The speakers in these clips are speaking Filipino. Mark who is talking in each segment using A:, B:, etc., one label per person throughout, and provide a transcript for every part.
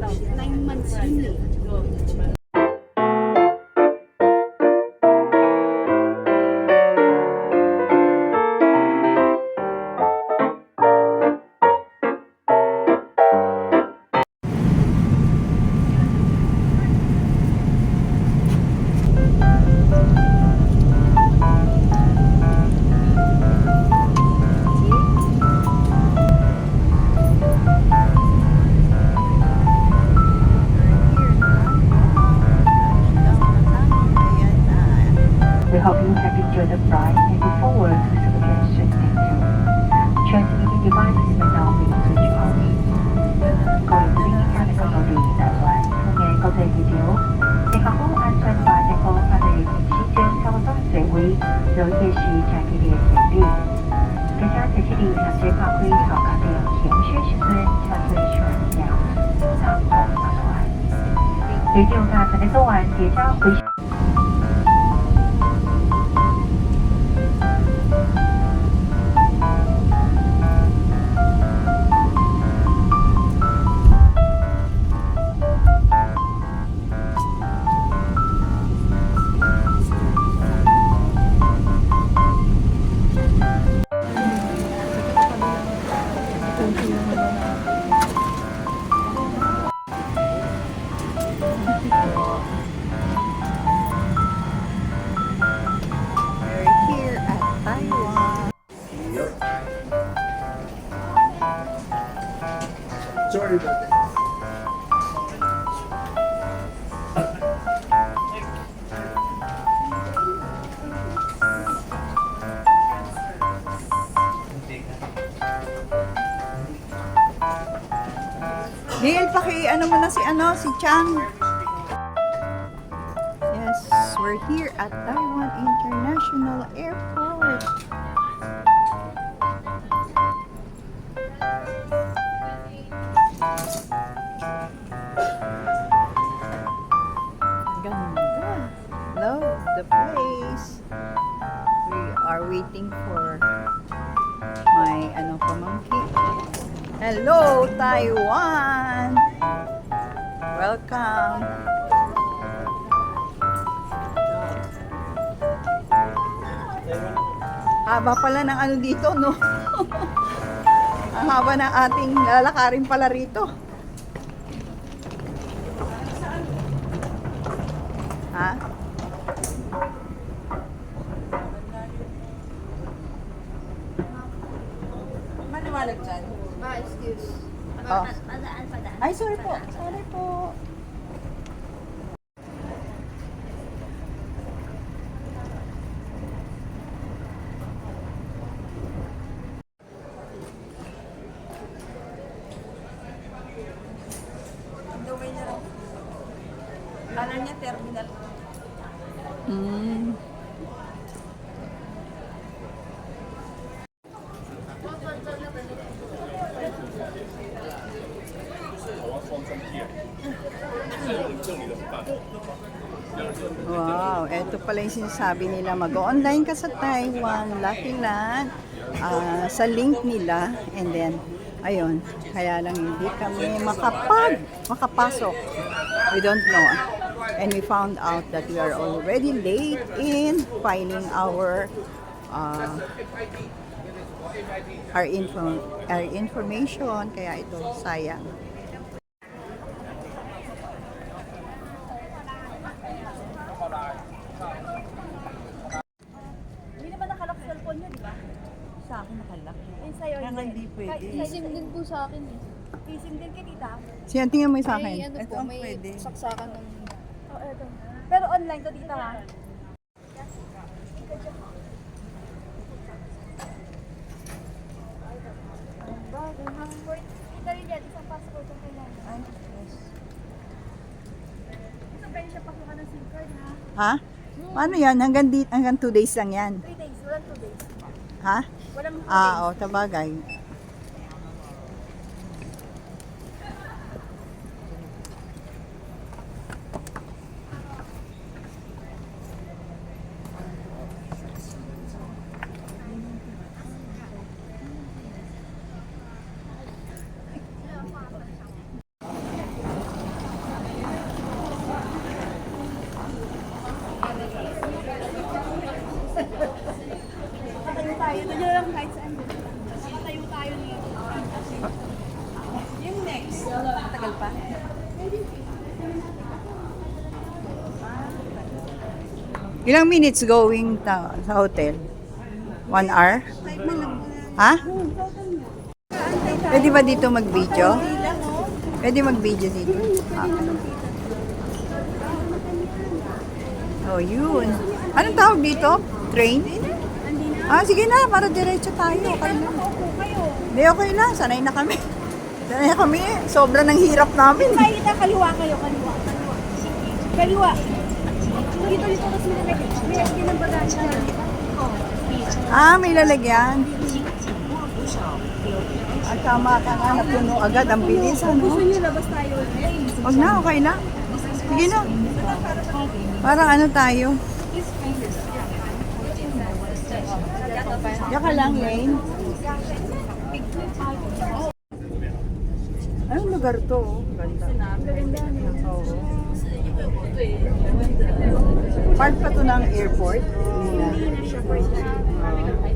A: 9 months yun eh.
B: We hope you have enjoyed the flight and look forward to suggestions next time. Transmitting devices may now be switched off. 고객들이 타는 이날과 통해 거절 비디오, 대하고 안전 마제고 하늘의 시즌 성성세 우리 러시시 자기리의 대비 대사 대실이 사실 과거의 덕하되어 기억실 시즌 자소의 주원이냐 상공 사소한 radio 가선에서 완제자 의식
C: We're here at Taiwan.
D: Sorry about that.
C: Neil, ano mo na si Chang. Yes, we're here at Taiwan International Airport. Ganda. Love the place. We are waiting for my pamangkin. Hello, Taiwan! Welcome! Haba pala ng dito, no? Ang haba ng ating lalakarin pala rito. Ha? Maliwanag dyan.
A: Excuse.
C: Oh.
A: Padaan.
C: Ay, sorry po. Sorry po.
A: Kanan niya terminal.
C: Mm. Wow, eto pala yung sinasabi nila, mag-online ka sa Taiwan, Lucky Land, sa link nila, and then, ayun, kaya lang hindi kami makapasok. We don't know. And we found out that we are already late in filing our information, kaya ito, sayang.
A: Hindi naman nakalak sa cellphone niyo, di ba?
C: Sa akin nakalak.
A: Yung sa'yo,
C: Kaya nga hindi pwede.
A: Isim din po sa akin eh. Isim din kay tita.
C: Siya, tingnan mo yung sa akin.
A: May ano
C: Ito
A: po,
C: ang
A: may
C: pwede.
A: saksakan ng... Oh, eto. Pero online to tita ha? Ang bagay, hanggang tita rin yan, isang passport ang kailangan.
C: Ay, yes.
A: Ito ba yung siya pakuha ng SIM card ha?
C: Ha? Ano yan? Hanggang 2 days lang yan.
A: 3 days, walang 2 days.
C: Ha?
A: Walang 2 days.
C: Oo, tabagay.
A: Ito nyo lang kahit saan. Nakatayo tayo ni...
C: Yung next, tagal pa. Ilang minutes going sa hotel? 1 hour? Ha? Pwede ba dito mag-video? Pwede mag-video dito? Ah. Oh, yun. Anong tawag dito? Train? Ah, sige na, para diretso tayo. Okay na. Hindi, okay na. Sanay na kami. Sanay na kami. Sobra ng hirap namin.
A: Makikita, kaliwa kayo, kaliwa. Kaliwa. Dito, tapos may lagyan ng bagay na.
C: Ah, may lalagyan. At tama ka nga, napuno agad. Ang bilis, ano?
A: Gusto nyo labas tayo?
C: Wag na, okay na. Sige na. Parang ano tayo? Yaka lang, Lane. Anong lugar to? Ganda. Oo. Part pa to ng airport?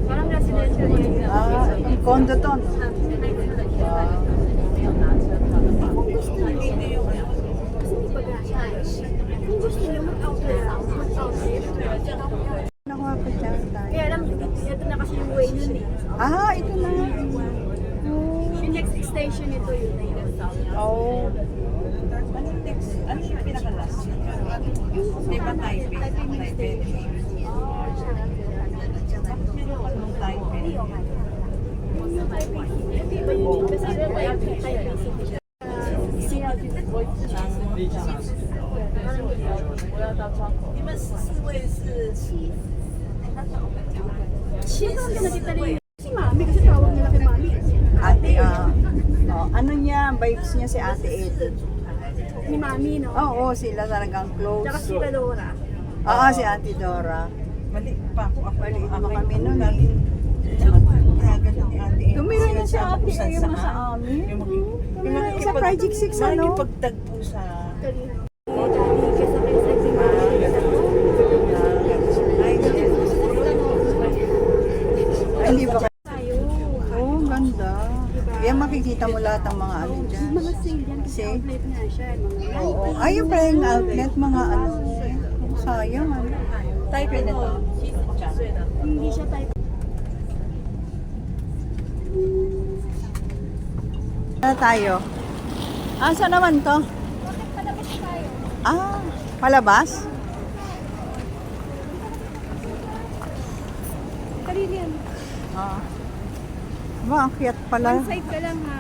A: Parang residential area.
C: Ah, ang condo to. No?
A: Kung gusto nyo mag-outlet,
C: Nakuha pa dyan tayo.
A: kaya alam, ito na kasi yung way nun eh.
C: Ah, ito na.
A: Yung next station ito yun na yun.
C: Oh.
D: Ano yung pinaka-last? Di ba Taipei? Taipei. Bakit meron ka ng Taipei?
A: Hindi ba yun? Kasi tayo. Sino ang nakita rin? Si Mami, kasi tawag nila kay Mami.
C: Ate, oh, ano niya, vibes niya si Ate Ete.
A: Ni Mami, no?
C: Oo, sila talagang close.
A: Tsaka si Valora.
C: Oo, si Ate Dora.
D: Mali pa ako.
C: Maliit pa kami nun eh.
D: Tagal ni Ate Amy.
C: Tumira na si Ate
D: Kung
C: Ema sa
D: saan.
C: amin.
D: Yung
C: Tumira na sa Project 6, ano?
D: Makikipagtagpo sa...
C: Ay, hindi ba kayo? Oo, ganda. Kaya makikita mo lahat ng mga ano dyan.
A: Mga sale yan kasi
C: Sale?
A: outlet nga siya. Mga
C: Oo. Ay, yung pala yung outlet, mga ano. Sayang, ano.
D: Taipei na to.
A: hindi siya type.
C: Ano tayo? Ah, saan naman to?
A: Palabas tayo.
C: Ah, palabas?
A: Kanina yan.
C: Ah. Ba, ang cute pala.
A: One side ka lang ha.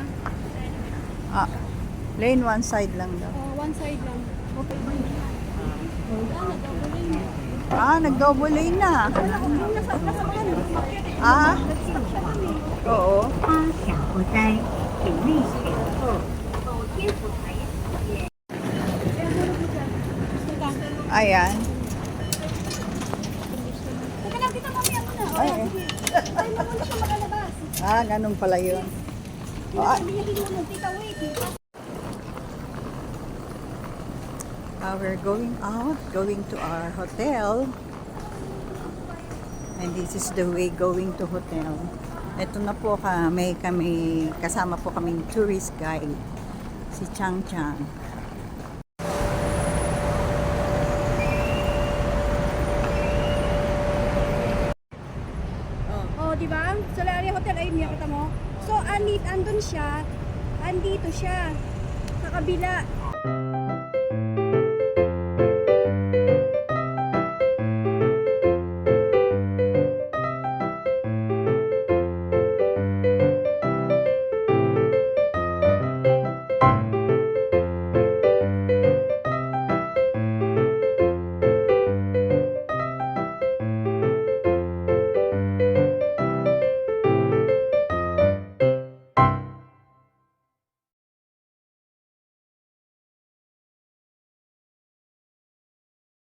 C: Ah, lane one side lang daw.
A: One side lang. Okay ba yun?
C: Ah, nag-double lane na.
A: Yung nasa mga
C: Ah,
A: nag-stop siya kami.
C: oo. Ayan.
A: Teka lang, kita mamaya mo na.
C: Ay,
A: Tayo mo muna siya makalabas.
C: ah, ganun pala yun. Oh, ah,
A: Sabi niya hinunod, tita wait.
C: we're going out, going to our hotel. And this is the way going to hotel. Ito na po kami kasama po kaming tourist guide, si Chang Chang.
A: Oh, di ba? Solaria Hotel, ayun niya, kita mo. So, andun siya, andito siya, sa kabila.